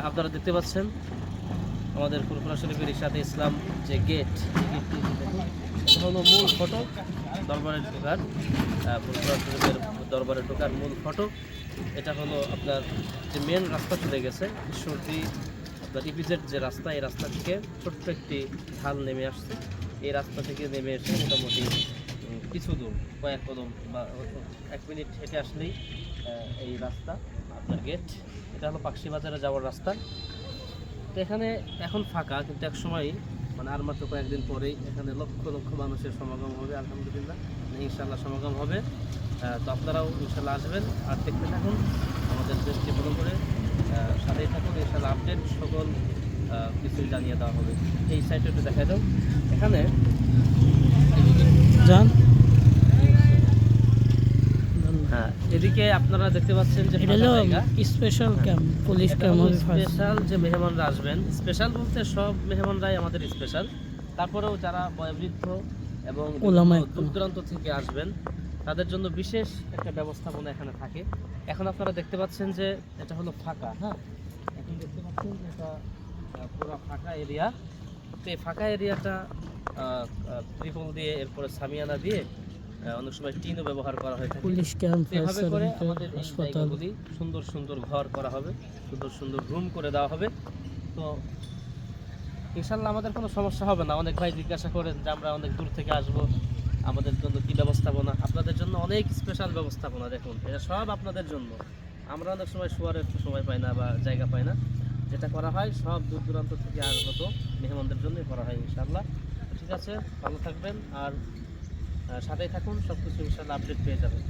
আপনারা দেখতে পাচ্ছেন আমাদের ফুরফুরা শরীফের ইরশাদে ইসলাম যে গেট, এটা হলো মূল ফটক দরবারে ঢোকার, ফুরফুরা শরীফের দরবারে ঢোকার মূল ফটক। এটা হলো আপনার যে মেন রাস্তা চলে গেছে ঈশ্বরদী আপনার ইপিজেড যে রাস্তা, এই রাস্তা থেকে ছোট্ট একটি ঢাল নেমে আসছে। এই রাস্তা থেকে নেমে এসে মোটামুটি কিছু দূর, কয়েক কদম বা 1 মিনিট হেঁটে আসলেই এই রাস্তা আপনার গেট। এটা হলো পাকশি বাজারে যাওয়ার রাস্তা। তো এখানে এখন ফাঁকা, কিন্তু এক সময় মানে আর মাত্র কয়েকদিন পরেই এখানে লক্ষ লক্ষ মানুষের সমাগম হবে। আলহামদুলিল্লাহ, ইনশাআল্লাহ সমাগম হবে। তো আপনারাও ইনশাআল্লাহ আসবেন আর দেখতে থাকুন আমাদের দেশকে ফলো করে, সাথেই থাকুন। ইনশাআল্লাহ আপডেট সকল কিছুই জানিয়ে দেওয়া হবে। এই সাইটে একটু দেখা দাও। এখানে যান, হ্যাঁ, এদিকে আপনারা দেখতে পাচ্ছেন যে এটা হলো স্পেশাল ক্যাম্প, পুলিশ ক্যাম্প হবে। স্পেশাল যে মেহমানরা আসবেন, স্পেশাল বলতে সব মেহমানরাই আমাদের স্পেশাল। তারপরেও যারা বয়োবৃদ্ধ এবং দূর দূরান্ত থেকে আসবেন তাদের জন্য বিশেষ একটা ব্যবস্থাপনা এখানে থাকে। এখন আপনারা দেখতে পাচ্ছেন যে এটা হলো ফাঁকা। হ্যাঁ, এখন দেখতে পাচ্ছেন যে এটা পুরো ফাঁকা এরিয়া। তো এই ফাঁকা এরিয়াটা ত্রিপল দিয়ে, এরপরে সামিয়ানা দিয়ে, অনেক সময় টিনও ব্যবহার করা হয় থাকে। পুলিশ ক্যাম্প, এভাবে করে আমাদের এই জায়গাগুলি সুন্দর সুন্দর ঘর করা হবে, সুন্দর সুন্দর রুম করে দেওয়া হবে। তো ইনশাল্লাহ আমাদের কোনো সমস্যা হবে না। অনেক ভাই জিজ্ঞাসা করেন যে আমরা অনেক দূর থেকে আসব, আমাদের জন্য কী ব্যবস্থাপনা। আপনাদের জন্য অনেক স্পেশাল ব্যবস্থাপনা। দেখুন, এটা সব আপনাদের জন্য। আমরা অনেক সময় শোয়ার একটু সময় পাই না বা জায়গা পাই না। যেটা করা হয় সব দূর দূরান্ত থেকে আগত মেহমানদের জন্যই করা হয় ইনশাল্লাহ। ঠিক আছে, ভালো থাকবেন আর সাথেই থাকুন, সব কিছু ইনশাল্লাহ আপডেট পেয়ে যাবেন।